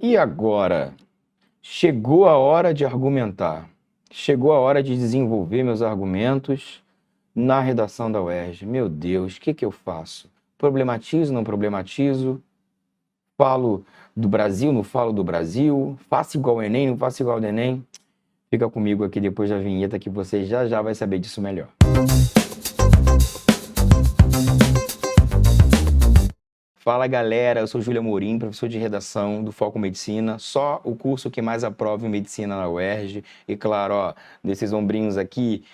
E agora? Chegou a hora de argumentar. Chegou a hora de desenvolver meus argumentos na redação da UERJ. Meu Deus, o que que eu faço? Problematizo, não problematizo? Falo do Brasil, não falo do Brasil? Faço igual ao Enem, não faço igual ao do Enem? Fica comigo aqui depois da vinheta que você já vai saber disso melhor. Fala galera, eu sou Júlia Amorim, professor de redação do Foco Medicina, só o curso que mais aprova em medicina na UERJ. E claro, ó, desses ombrinhos aqui,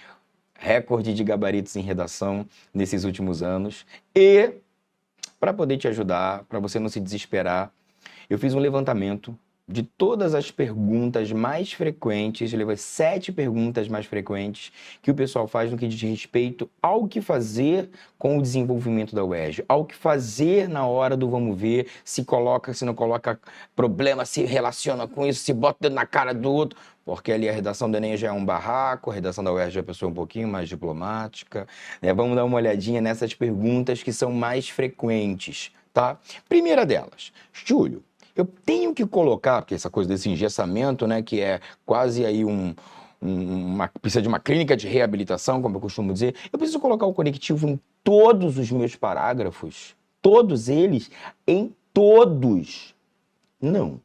recorde de gabaritos em redação nesses últimos anos. E para poder te ajudar, para você não se desesperar, eu fiz um levantamento de todas as perguntas mais frequentes, eu levei 7 perguntas mais frequentes que o pessoal faz no que diz respeito ao que fazer com o desenvolvimento da UERJ, ao que fazer na hora do vamos ver, se coloca, se não coloca problema, se relaciona com isso, se bota o dedo na cara do outro, porque ali a redação do Enem já é um barraco, a redação da UERJ é a pessoa um pouquinho mais diplomática, né? Vamos dar uma olhadinha nessas perguntas que são mais frequentes, tá? Primeira delas, Júlio, eu tenho que colocar, porque essa coisa desse engessamento, né, que é quase aí precisa de uma clínica de reabilitação, como eu costumo dizer, eu preciso colocar o conectivo em todos os meus parágrafos, todos eles, em todos. Não.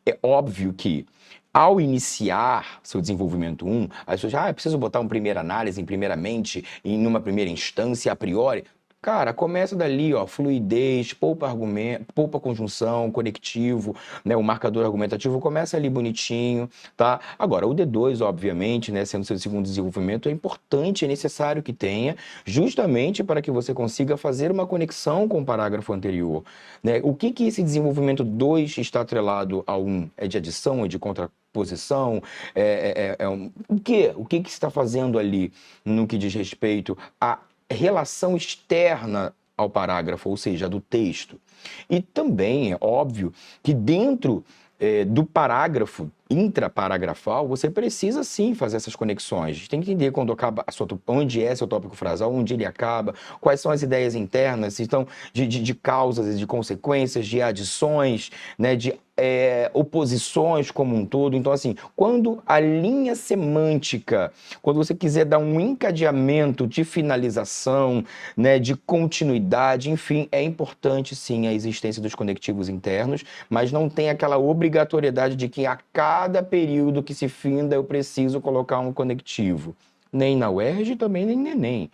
É óbvio que ao iniciar seu desenvolvimento 1, as pessoas, eu preciso botar uma primeira análise, em primeiramente, em uma primeira instância, a priori. Cara, começa dali, ó, fluidez, poupa argumento, poupa conjunção, conectivo, né, o marcador argumentativo, começa ali bonitinho, tá? Agora, o D2, obviamente, né, sendo seu segundo desenvolvimento, é importante, é necessário que tenha, justamente para que você consiga fazer uma conexão com o parágrafo anterior, né? O que que esse desenvolvimento 2 está atrelado a 1? É de adição, é de contraposição? O que que se está fazendo ali no que diz respeito a relação externa ao parágrafo, ou seja, do texto. E também é óbvio que dentro do parágrafo intraparagrafal, você precisa sim fazer essas conexões. A gente tem que entender quando acaba onde é seu tópico frasal, onde ele acaba, quais são as ideias internas, então, de causas e de consequências, de adições, né, de oposições como um todo. Então, assim, quando a linha semântica, quando você quiser dar um encadeamento de finalização, né, de continuidade, enfim, é importante sim a existência dos conectivos internos, mas não tem aquela obrigatoriedade de que a cada período que se finda eu preciso colocar um conectivo. Nem na UERJ, também nem no Enem.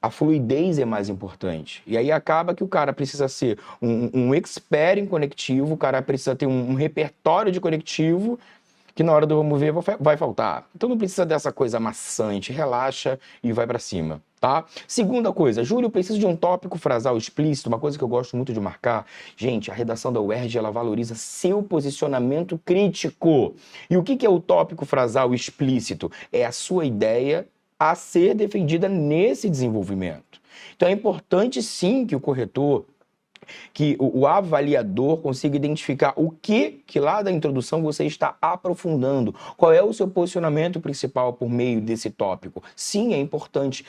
A fluidez é mais importante. E aí acaba que o cara precisa ser um expert em conectivo, o cara precisa ter um repertório de conectivo que na hora do vamos ver vai faltar. Então não precisa dessa coisa maçante, relaxa e vai para cima, tá? Segunda coisa, Júlio, eu preciso de um tópico frasal explícito, uma coisa que eu gosto muito de marcar. Gente, a redação da UERJ, ela valoriza seu posicionamento crítico. E o que que é o tópico frasal explícito? É a sua ideia a ser defendida nesse desenvolvimento. Então é importante sim que o corretor, que o avaliador consiga identificar o que lá da introdução você está aprofundando, qual é o seu posicionamento principal por meio desse tópico. Sim, é importante.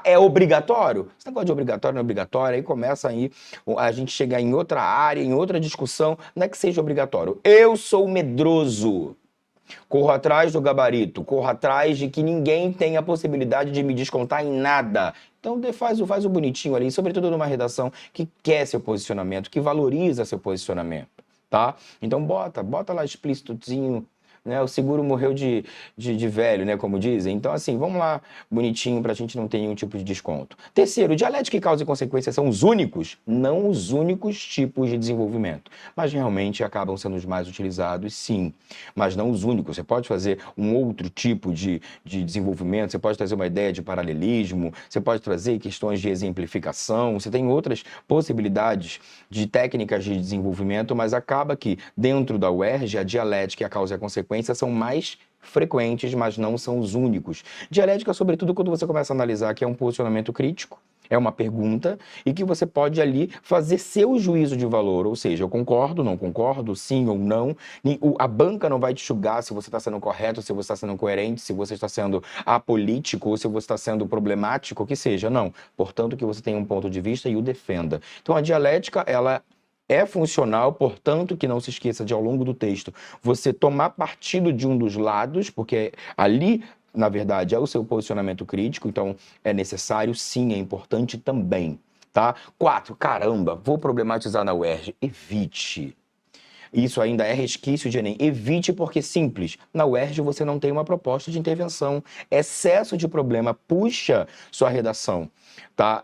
É obrigatório? Esse negócio de obrigatório não é obrigatório, aí começa aí a gente chegar em outra área, em outra discussão, não é que seja obrigatório. Eu sou medroso. Corro atrás do gabarito, corro atrás de que ninguém tenha a possibilidade de me descontar em nada. Então faz o bonitinho ali, sobretudo numa redação que quer seu posicionamento, que valoriza seu posicionamento, tá? Então bota lá explícitozinho, né? O seguro morreu de velho, né? Como dizem. Então, assim, vamos lá, bonitinho, pra gente não ter nenhum tipo de desconto. Terceiro, dialética e causa e consequência são os únicos? Não os únicos tipos de desenvolvimento, mas realmente acabam sendo os mais utilizados, sim, mas não os únicos. Você pode fazer um outro tipo de desenvolvimento, você pode trazer uma ideia de paralelismo, você pode trazer questões de exemplificação, você tem outras possibilidades de técnicas de desenvolvimento, mas acaba que dentro da UERJ a dialética e a causa e a consequência são mais frequentes, mas não são os únicos. Dialética, sobretudo, quando você começa a analisar que é um posicionamento crítico, é uma pergunta, e que você pode ali fazer seu juízo de valor, ou seja, eu concordo, não concordo, sim ou não. A banca não vai te julgar se você está sendo correto, se você está sendo coerente, se você está sendo apolítico, ou se você está sendo problemático, o que seja, não. Portanto, que você tenha um ponto de vista e o defenda. Então, a dialética, ela é funcional, portanto, que não se esqueça de, ao longo do texto, você tomar partido de um dos lados, porque ali, na verdade, é o seu posicionamento crítico, então é necessário, sim, é importante também, tá? 4, caramba, vou problematizar na UERJ. Evite. Isso ainda é resquício de Enem. Evite, porque simples. Na UERJ você não tem uma proposta de intervenção. Excesso de problema puxa sua redação, tá?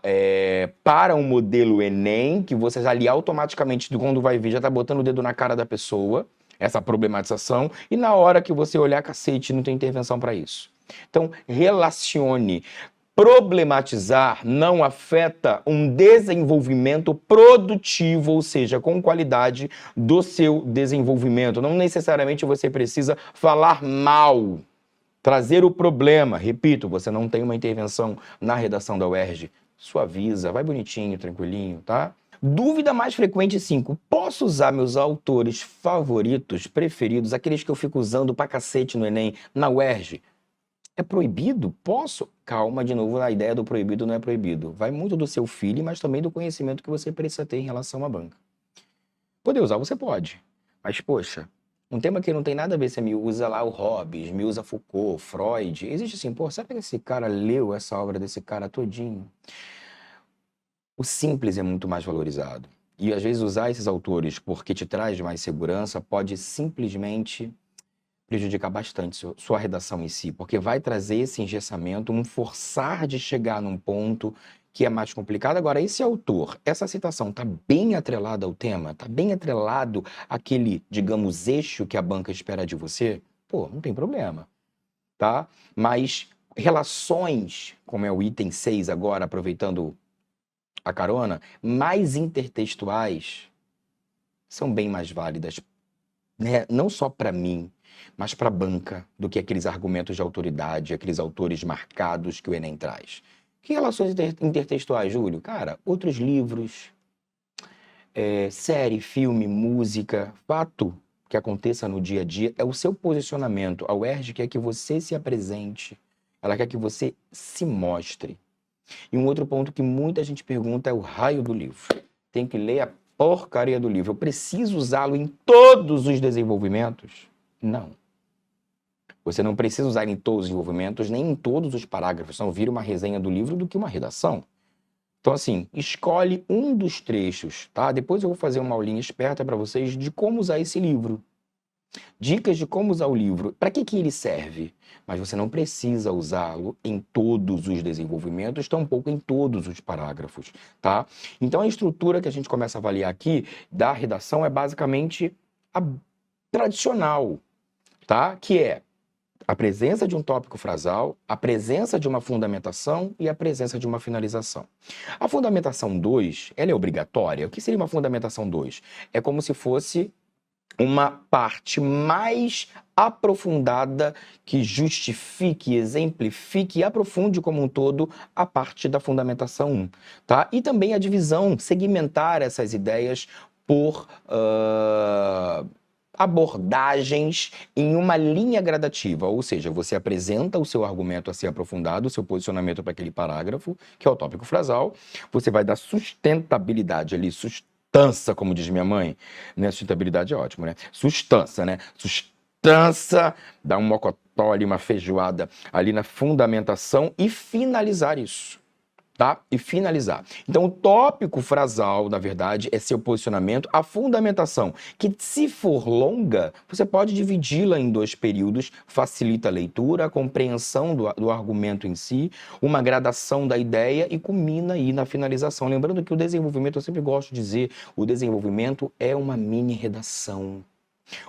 Para um modelo Enem, que você ali automaticamente, quando vai ver, já tá botando o dedo na cara da pessoa, essa problematização, e na hora que você olhar, cacete, não tem intervenção para isso. Então, relacione. Problematizar não afeta um desenvolvimento produtivo, ou seja, com qualidade do seu desenvolvimento. Não necessariamente você precisa falar mal, trazer o problema. Repito, você não tem uma intervenção na redação da UERJ. Suaviza, vai bonitinho, tranquilinho, tá? Dúvida mais frequente 5. Posso usar meus autores favoritos, preferidos, aqueles que eu fico usando pra cacete no Enem, na UERJ? É proibido? Posso? Calma, de novo, a ideia do proibido não é proibido. Vai muito do seu filho, mas também do conhecimento que você precisa ter em relação à banca. Poder usar, você pode. Mas, poxa, um tema que não tem nada a ver, você me usa lá o Hobbes, me usa Foucault, Freud. Existe assim, pô, será que esse cara leu essa obra desse cara todinho? O simples é muito mais valorizado. E, às vezes, usar esses autores porque te traz mais segurança pode simplesmente prejudicar bastante sua redação em si, porque vai trazer esse engessamento, um forçar de chegar num ponto que é mais complicado. Agora, esse autor, essa citação está bem atrelada ao tema, está bem atrelado àquele, digamos, eixo que a banca espera de você, pô, não tem problema, tá? Mas relações, como é o item 6 agora, aproveitando a carona, mais intertextuais são bem mais válidas, né? Não só para mim, mas para a banca, do que aqueles argumentos de autoridade, aqueles autores marcados que o Enem traz. Que relações intertextuais, Júlio? Cara, outros livros, série, filme, música, fato que aconteça no dia a dia é o seu posicionamento. A UERJ quer que você se apresente, ela quer que você se mostre. E um outro ponto que muita gente pergunta é o raio do livro. Tem que ler a porcaria do livro. Eu preciso usá-lo em todos os desenvolvimentos? Não. Você não precisa usar em todos os desenvolvimentos, nem em todos os parágrafos. Não vira uma resenha do livro do que uma redação. Então, assim, escolhe um dos trechos, tá? Depois eu vou fazer uma aulinha esperta para vocês de como usar esse livro. Dicas de como usar o livro. Para que ele serve? Mas você não precisa usá-lo em todos os desenvolvimentos, tampouco em todos os parágrafos, tá? Então, a estrutura que a gente começa a avaliar aqui da redação é basicamente a tradicional, tá? Que é a presença de um tópico frasal, a presença de uma fundamentação e a presença de uma finalização. A fundamentação 2, ela é obrigatória? O que seria uma fundamentação 2? É como se fosse uma parte mais aprofundada que justifique, exemplifique e aprofunde como um todo a parte da fundamentação 1, tá? E também a divisão, segmentar essas ideias por abordagens em uma linha gradativa, ou seja, você apresenta o seu argumento a ser aprofundado, o seu posicionamento para aquele parágrafo, que é o tópico frasal, você vai dar sustentabilidade ali, sustância, como diz minha mãe, né? Sustentabilidade é ótimo, né? Sustância, né? Sustância, dá um mocotó ali, uma feijoada ali na fundamentação e finalizar isso. Tá? E finalizar. Então, o tópico frasal, na verdade, é seu posicionamento, a fundamentação, que se for longa, você pode dividi-la em 2 períodos, facilita a leitura, a compreensão do argumento em si, uma gradação da ideia e culmina aí na finalização. Lembrando que o desenvolvimento, eu sempre gosto de dizer, o desenvolvimento é uma mini redação.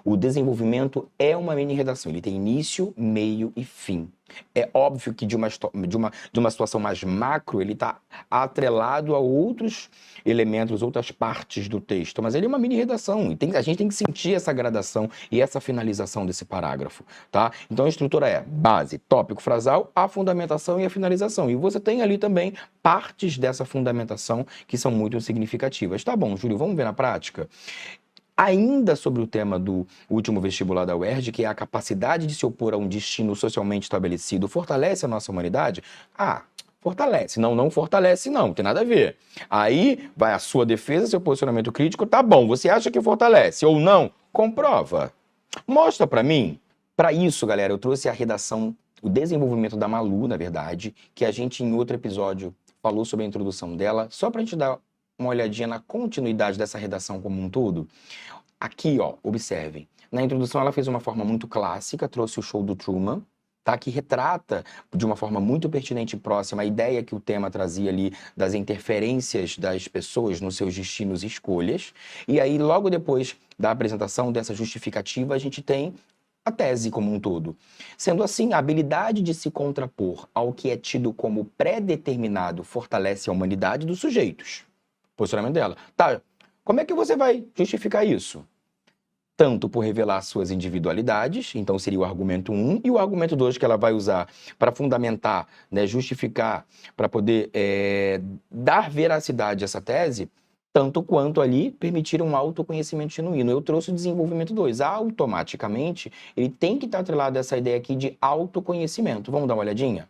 O desenvolvimento é uma mini redação, ele tem início, meio e fim. É óbvio que de uma situação mais macro, ele está atrelado a outros elementos, outras partes do texto, mas ele é uma mini redação, e a gente tem que sentir essa gradação e essa finalização desse parágrafo, tá? Então a estrutura é base, tópico frasal, a fundamentação e a finalização. E você tem ali também partes dessa fundamentação que são muito significativas. Tá bom, Júlio, vamos ver na prática? Ainda sobre o tema do último vestibular da UERJ, que é a capacidade de se opor a um destino socialmente estabelecido, fortalece a nossa humanidade? Ah, fortalece. Não, não fortalece não tem nada a ver. Aí vai a sua defesa, seu posicionamento crítico, tá bom, você acha que fortalece ou não? Comprova. Mostra pra mim. Pra isso, galera, eu trouxe a redação, o desenvolvimento da Malu, na verdade, que a gente em outro episódio falou sobre a introdução dela, só pra gente dar uma olhadinha na continuidade dessa redação como um todo. Aqui, ó, observem. Na introdução ela fez uma forma muito clássica, trouxe o show do Truman, tá? Que retrata de uma forma muito pertinente e próxima a ideia que o tema trazia ali das interferências das pessoas nos seus destinos e escolhas. E aí, logo depois da apresentação dessa justificativa, a gente tem a tese como um todo. Sendo assim, a habilidade de se contrapor ao que é tido como pré-determinado fortalece a humanidade dos sujeitos. Posicionamento dela. Tá, como é que você vai justificar isso? Tanto por revelar suas individualidades, então seria o argumento 1, e o argumento 2 que ela vai usar para fundamentar, né, justificar, para poder dar veracidade a essa tese, tanto quanto ali permitir um autoconhecimento genuíno. Eu trouxe o desenvolvimento 2. Automaticamente, ele tem que estar atrelado a essa ideia aqui de autoconhecimento. Vamos dar uma olhadinha?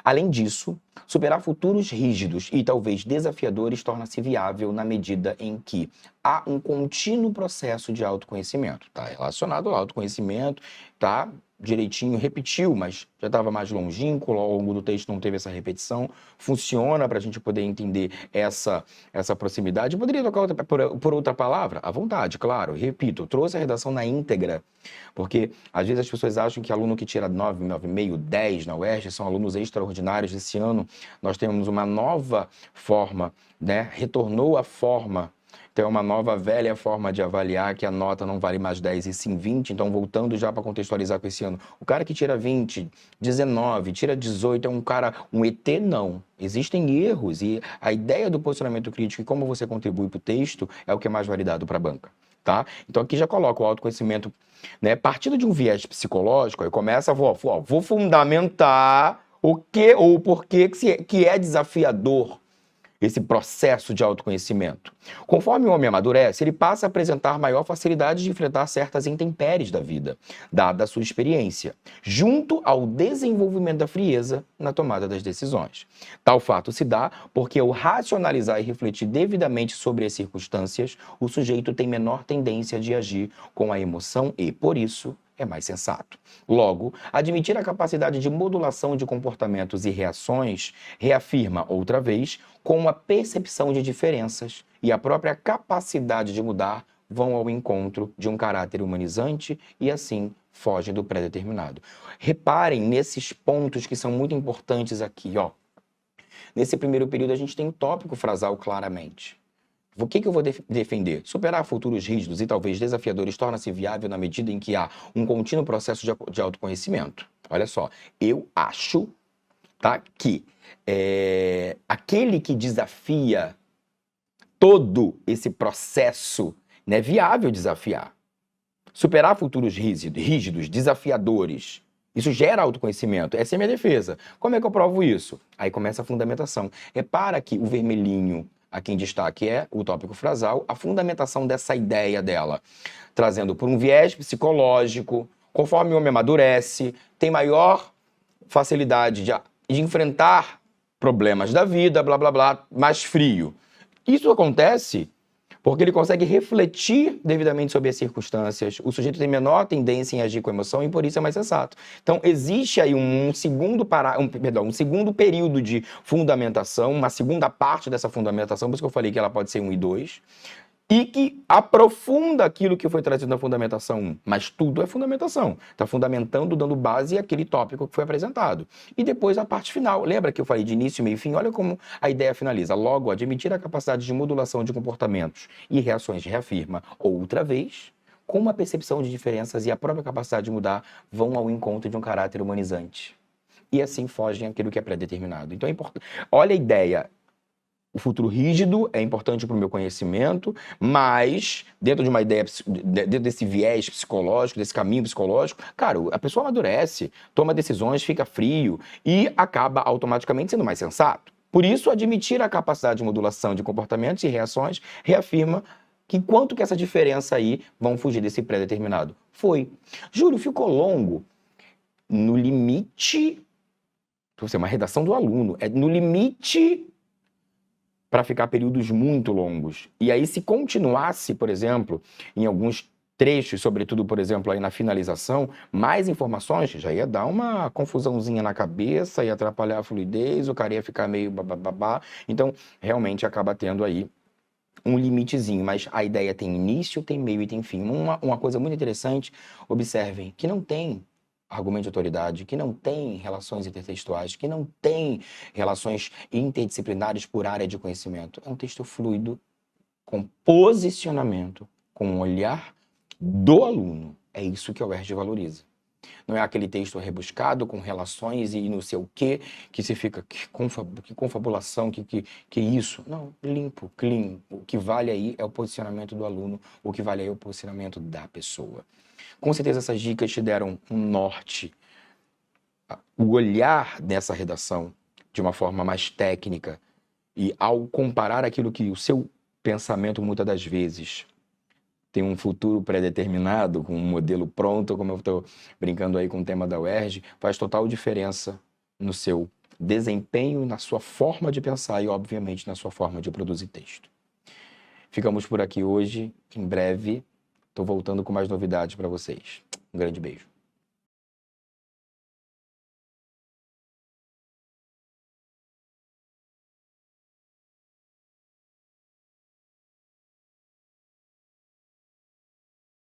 Além disso, superar futuros rígidos e talvez desafiadores torna-se viável na medida em que há um contínuo processo de autoconhecimento. Está relacionado ao autoconhecimento, tá direitinho, repetiu, mas já estava mais longínquo, ao longo do texto não teve essa repetição. Funciona para a gente poder entender essa proximidade. Poderia trocar por outra palavra? À vontade, claro. Repito, eu trouxe a redação na íntegra, porque às vezes as pessoas acham que aluno que tira 9, 9,5, 10 na UERJ são alunos extraordinários. Esse ano nós temos uma nova forma, né? Retornou a forma. Então, é uma nova, velha forma de avaliar que a nota não vale mais 10 e sim 20. Então, voltando já para contextualizar com esse ano, o cara que tira 20, 19, tira 18 é um cara, um ET? Não. Existem erros e a ideia do posicionamento crítico e como você contribui para o texto é o que é mais validado para a banca. Tá? Então, aqui já coloco o autoconhecimento, né? Partindo de um viés psicológico, aí começa, vou fundamentar o que ou o porquê que é desafiador esse processo de autoconhecimento. Conforme o homem amadurece, ele passa a apresentar maior facilidade de enfrentar certas intempéries da vida, dada a sua experiência, junto ao desenvolvimento da frieza na tomada das decisões. Tal fato se dá porque, ao racionalizar e refletir devidamente sobre as circunstâncias, o sujeito tem menor tendência de agir com a emoção e, por isso, é mais sensato. Logo, admitir a capacidade de modulação de comportamentos e reações reafirma, outra vez, como a percepção de diferenças e a própria capacidade de mudar vão ao encontro de um caráter humanizante e, assim, fogem do pré-determinado. Reparem nesses pontos que são muito importantes aqui, ó. Nesse primeiro período, a gente tem o tópico frasal claramente. O que eu vou defender? Superar futuros rígidos e talvez desafiadores torna-se viável na medida em que há um contínuo processo de autoconhecimento. Olha só, eu acho, tá, que aquele que desafia todo esse processo, né, é viável desafiar. Superar futuros rígidos, desafiadores, isso gera autoconhecimento. Essa é a minha defesa. Como é que eu provo isso? Aí começa a fundamentação. Repara que o vermelhinho aqui em destaque é o tópico frasal, a fundamentação dessa ideia dela, trazendo por um viés psicológico, conforme o homem amadurece, tem maior facilidade de enfrentar problemas da vida, blá, blá, blá, mais frio. Isso acontece porque ele consegue refletir devidamente sobre as circunstâncias, o sujeito tem menor tendência em agir com emoção e por isso é mais sensato. Então, existe aí um segundo período de fundamentação, uma segunda parte dessa fundamentação, por isso que eu falei que ela pode ser 1 e 2, e que aprofunda aquilo que foi trazido na fundamentação 1. Mas tudo é fundamentação. Está fundamentando, dando base àquele tópico que foi apresentado. E depois a parte final. Lembra que eu falei de início, meio e fim? Olha como a ideia finaliza. Logo, admitir a capacidade de modulação de comportamentos e reações reafirma, outra vez, como a percepção de diferenças e a própria capacidade de mudar vão ao encontro de um caráter humanizante. E assim fogem aquilo que é pré-determinado. Então é importante. Olha a ideia. O futuro rígido é importante para o meu conhecimento, mas dentro de uma ideia, dentro desse viés psicológico, desse caminho psicológico, cara, a pessoa amadurece, toma decisões, fica frio e acaba automaticamente sendo mais sensato. Por isso, admitir a capacidade de modulação de comportamentos e reações reafirma que quanto que essa diferença aí vão fugir desse pré-determinado. Foi. Júlio, ficou longo? No limite, Então, uma redação do aluno é no limite para ficar períodos muito longos. E aí, se continuasse, por exemplo, em alguns trechos, sobretudo, por exemplo, aí na finalização, mais informações, já ia dar uma confusãozinha na cabeça, ia atrapalhar a fluidez, o cara ia ficar meio babá. Então, realmente acaba tendo aí um limitezinho, mas a ideia tem início, tem meio e tem fim. Uma coisa muito interessante, observem, que não tem argumento de autoridade, que não tem relações intertextuais, que não tem relações interdisciplinares por área de conhecimento. É um texto fluido, com posicionamento, com um olhar do aluno. É isso que a UERJ valoriza. Não é aquele texto rebuscado com relações e não sei o quê, que se fica, que confabulação, que isso. Não, limpo, clean. O que vale aí é o posicionamento do aluno, o que vale aí é o posicionamento da pessoa. Com certeza essas dicas te deram um norte, o olhar dessa redação de uma forma mais técnica e ao comparar aquilo que o seu pensamento muitas das vezes tem um futuro pré-determinado, com um modelo pronto, como eu estou brincando aí com o tema da UERJ, faz total diferença no seu desempenho, na sua forma de pensar e, obviamente, na sua forma de produzir texto. Ficamos por aqui hoje. Em breve, estou voltando com mais novidades para vocês. Um grande beijo.